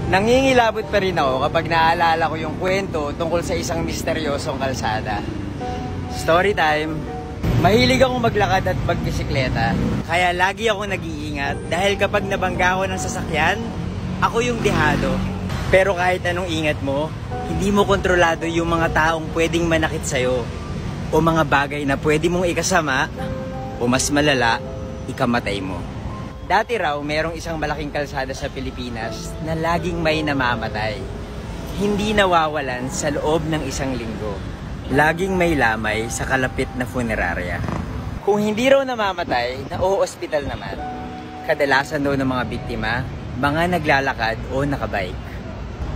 Nangingilabot pa rin ako kapag naaalala ko yung kwento tungkol sa isang misteryosong kalsada. Story time! Mahilig akong maglakad at magbisikleta, kaya lagi akong nag-iingat dahil kapag nabangga ako ng sasakyan, ako yung dehado. Pero kahit anong ingat mo, hindi mo kontrolado yung mga taong pwedeng manakit sa'yo o mga bagay na pwede mong ikasama o mas malala, ikamatay mo. Dati raw, merong isang malaking kalsada sa Pilipinas na laging may namamatay. Hindi nawawalan sa loob ng isang linggo. Laging may lamay sa kalapit na funerarya. Kung hindi raw namamatay, na-o-hospital naman. Kadalasan daw ng mga biktima, mga naglalakad o nakabike.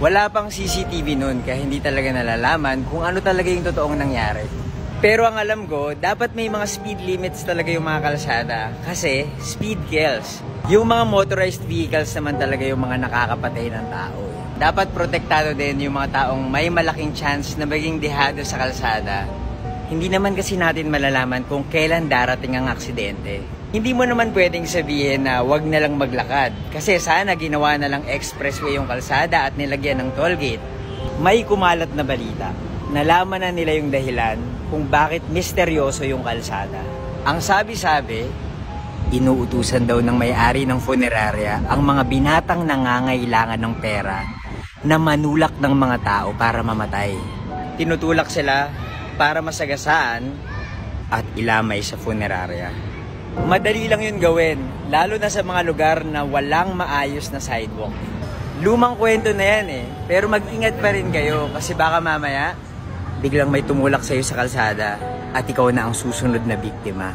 Wala pang CCTV nun kaya hindi talaga nalalaman kung ano talaga yung totoong nangyari. Pero ang alam ko, dapat may mga speed limits talaga yung mga kalsada kasi speed kills. Yung mga motorized vehicles naman talaga yung mga nakakapatay ng tao. Dapat protektado din yung mga taong may malaking chance na maging dehado sa kalsada. Hindi naman kasi natin malalaman kung kailan darating ang aksidente. Hindi mo naman pwedeng sabihin na wag na lang maglakad kasi sana ginawa na lang expressway yung kalsada at nilagyan ng tollgate. May kumalat na balita. Nalaman na nila yung dahilan kung bakit misteryoso yung kalsada. Ang sabi-sabi, inuutusan daw ng may-ari ng funeraria ang mga binatang nangangailangan ng pera na manulak ng mga tao para mamatay. Tinutulak sila para masagasaan at ilamay sa funeraria. Madali lang yun gawin, lalo na sa mga lugar na walang maayos na sidewalk. Lumang kwento na yan pero mag-ingat pa rin kayo kasi baka mamaya biglang may tumulak sa'yo sa kalsada at ikaw na ang susunod na biktima.